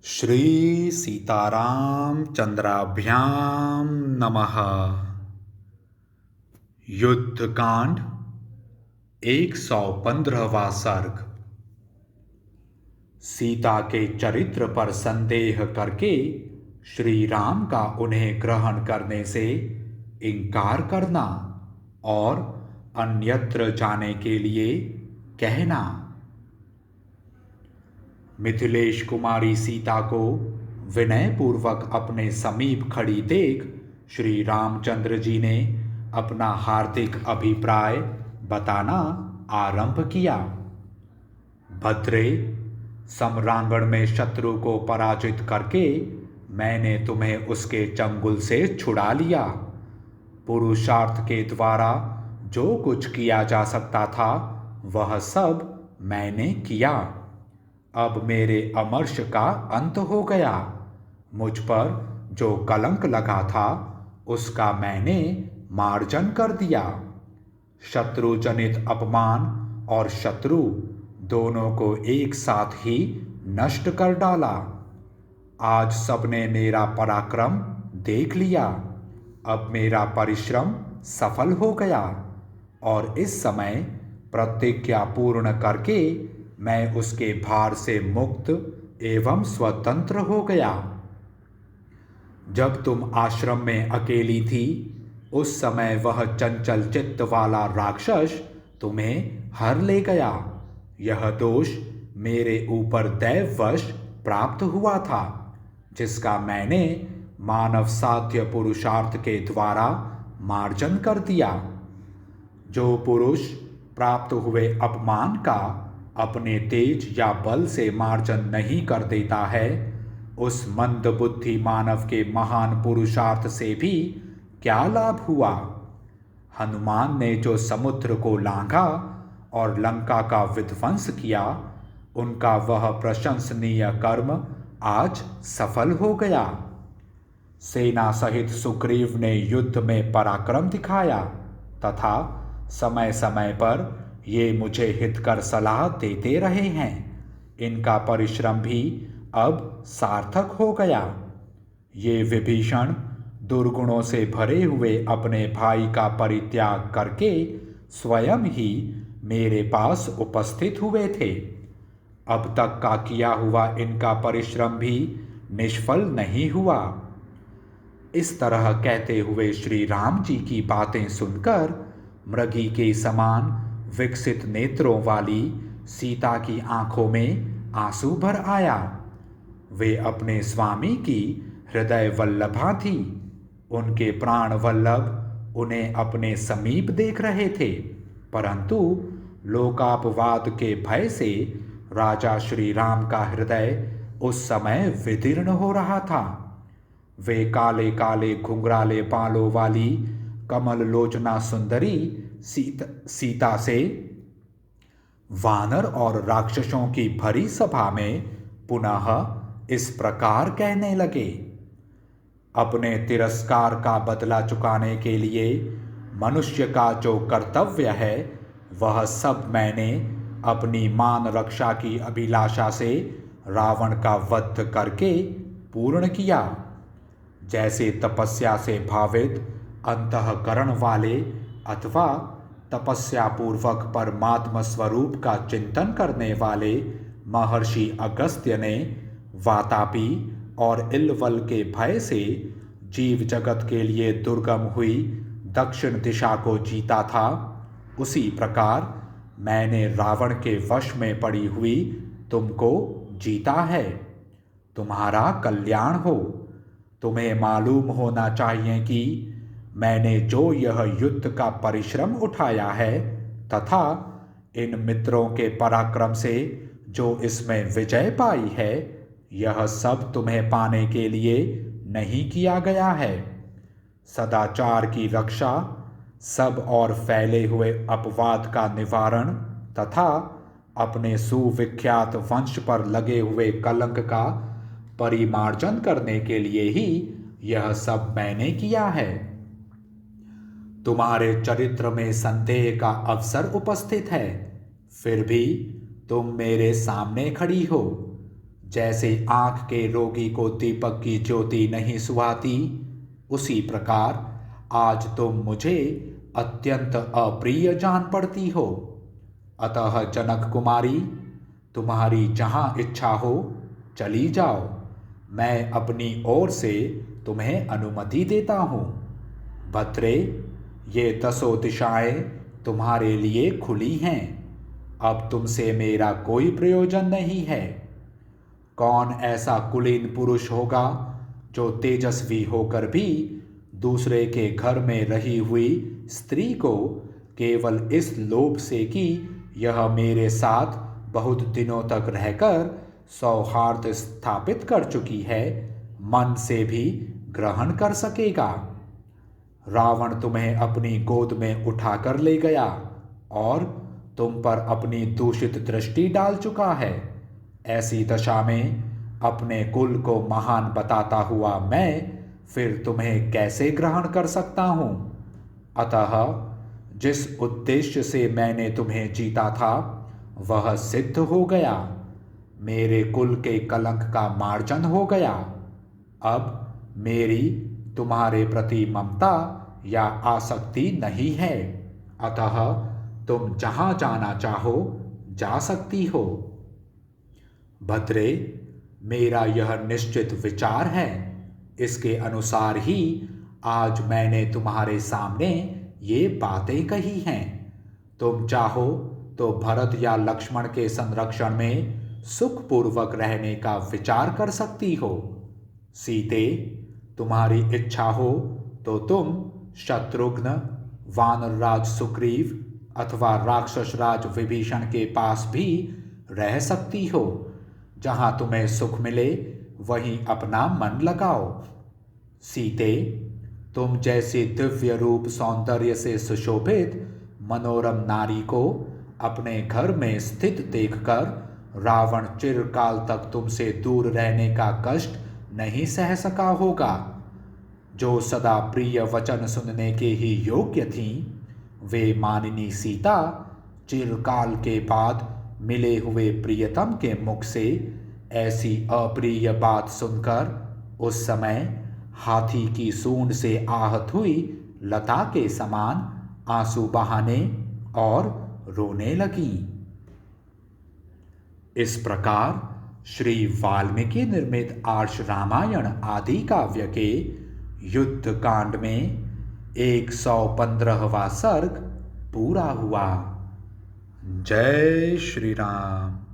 श्री सीताराम चंद्राभ्याम नमः। युद्धकांड 115वां सर्ग। सीता के चरित्र पर संदेह करके श्री राम का उन्हें ग्रहण करने से इनकार करना और अन्यत्र जाने के लिए कहना। मिथिलेश कुमारी सीता को विनयपूर्वक अपने समीप खड़ी देख श्री रामचंद्र जी ने अपना हार्दिक अभिप्राय बताना आरंभ किया। भद्रे, समरांगण में शत्रु को पराजित करके मैंने तुम्हें उसके चंगुल से छुड़ा लिया। पुरुषार्थ के द्वारा जो कुछ किया जा सकता था वह सब मैंने किया। अब मेरे अमर्ष का अंत हो गया। मुझ पर जो कलंक लगा था उसका मैंने मार्जन कर दिया। शत्रु जनित अपमान और शत्रु दोनों को एक साथ ही नष्ट कर डाला। आज सबने मेरा पराक्रम देख लिया। अब मेरा परिश्रम सफल हो गया और इस समय प्रतिज्ञा पूर्ण करके मैं उसके भार से मुक्त एवं स्वतंत्र हो गया। जब तुम आश्रम में अकेली थी उस समय वह चंचल चित्त वाला राक्षस तुम्हें हर ले गया। यह दोष मेरे ऊपर दैववश प्राप्त हुआ था, जिसका मैंने मानव साध्य पुरुषार्थ के द्वारा मार्जन कर दिया। जो पुरुष प्राप्त हुए अपमान का अपने तेज या बल से मार्जन नहीं कर देता है, उस मंद बुद्धि मानव के महान पुरुषार्थ से भी क्या लाभ हुआ। हनुमान ने जो समुद्र को लांघा और लंका का विध्वंस किया, उनका वह प्रशंसनीय कर्म आज सफल हो गया। सेना सहित सुग्रीव ने युद्ध में पराक्रम दिखाया तथा समय समय पर ये मुझे हितकर सलाह देते रहे हैं। इनका परिश्रम भी अब सार्थक हो गया। ये विभीषण दुर्गुणों से भरे हुए अपने भाई का परित्याग करके स्वयं ही मेरे पास उपस्थित हुए थे। अब तक का किया हुआ इनका परिश्रम भी निष्फल नहीं हुआ। इस तरह कहते हुए श्री राम जी की बातें सुनकर मृगी के समान विकसित नेत्रों वाली सीता की आंखों में आंसू भर आया। वे अपने स्वामी की हृदय वल्लभा थी। उनके प्राण वल्लभ उन्हें अपने समीप देख रहे थे, परंतु लोकापवाद के भय से राजा श्री राम का हृदय उस समय विदीर्ण हो रहा था। वे काले काले घुंघराले बालों वाली कमल लोचना सुंदरी सीता से वानर और राक्षसों की भरी सभा में पुनः इस प्रकार कहने लगे। अपने तिरस्कार का बदला चुकाने के लिए मनुष्य का जो कर्तव्य है वह सब मैंने अपनी मान रक्षा की अभिलाषा से रावण का वध करके पूर्ण किया। जैसे तपस्या से भावित अंतःकरण वाले अथवा तपस्या पूर्वक परमात्म स्वरूप का चिंतन करने वाले महर्षि अगस्त्य ने वातापी और इलवल के भय से जीव जगत के लिए दुर्गम हुई दक्षिण दिशा को जीता था, उसी प्रकार मैंने रावण के वश में पड़ी हुई तुमको जीता है। तुम्हारा कल्याण हो। तुम्हें मालूम होना चाहिए कि मैंने जो यह युद्ध का परिश्रम उठाया है तथा इन मित्रों के पराक्रम से जो इसमें विजय पाई है, यह सब तुम्हें पाने के लिए नहीं किया गया है। सदाचार की रक्षा, सब और फैले हुए अपवाद का निवारण तथा अपने सुविख्यात वंश पर लगे हुए कलंक का परिमार्जन करने के लिए ही यह सब मैंने किया है। तुम्हारे चरित्र में संदेह का अवसर उपस्थित है, फिर भी तुम मेरे सामने खड़ी हो। जैसे आँख के रोगी को दीपक की ज्योति नहीं सुहाती, उसी प्रकार आज तुम मुझे अत्यंत अप्रिय जान पड़ती हो। अतः जनक कुमारी, तुम्हारी जहाँ इच्छा हो चली जाओ, मैं अपनी ओर से तुम्हें अनुमति देता हूँ। भद्रे, ये 10 दिशाएं तुम्हारे लिए खुली हैं। अब तुमसे मेरा कोई प्रयोजन नहीं है। कौन ऐसा कुलीन पुरुष होगा जो तेजस्वी होकर भी दूसरे के घर में रही हुई स्त्री को केवल इस लोभ से कि यह मेरे साथ बहुत दिनों तक रहकर सौहार्द स्थापित कर चुकी है, मन से भी ग्रहण कर सकेगा? रावण तुम्हें अपनी गोद में उठाकर ले गया और तुम पर अपनी दूषित दृष्टि डाल चुका है। ऐसी दशा में अपने कुल को महान बताता हुआ मैं फिर तुम्हें कैसे ग्रहण कर सकता हूँ? अतः जिस उद्देश्य से मैंने तुम्हें जीता था वह सिद्ध हो गया। मेरे कुल के कलंक का मार्जन हो गया। अब मेरी तुम्हारे प्रति ममता या आसक्ति नहीं है। अतः तुम जहाँ जाना चाहो जा सकती हो। भद्रे, मेरा यह निश्चित विचार है। इसके अनुसार ही आज मैंने तुम्हारे सामने ये बातें कही हैं। तुम चाहो तो भरत या लक्ष्मण के संरक्षण में सुखपूर्वक रहने का विचार कर सकती हो। सीते, तुम्हारी इच्छा हो तो तुम शत्रुघ्न, वानरराज सुग्रीव अथवा राक्षस राज विभीषण के पास भी रह सकती हो। जहाँ तुम्हें सुख मिले वहीं अपना मन लगाओ। सीते, तुम जैसी दिव्य रूप सौंदर्य से सुशोभित मनोरम नारी को अपने घर में स्थित देखकर रावण चिरकाल तक तुमसे दूर रहने का कष्ट नहीं सह सका होगा। जो सदा प्रिय वचन सुनने के ही योग्य थीं, वे मानिनी सीता चिरकाल के बाद मिले हुए प्रियतम के मुख से ऐसी अप्रिय बात सुनकर उस समय हाथी की सूंड से आहत हुई लता के समान आंसू बहाने और रोने लगी। इस प्रकार श्री वाल्मीकि निर्मित आर्ष रामायण आदि काव्य के युद्ध कांड में 115वां सर्ग पूरा हुआ। जय श्री राम।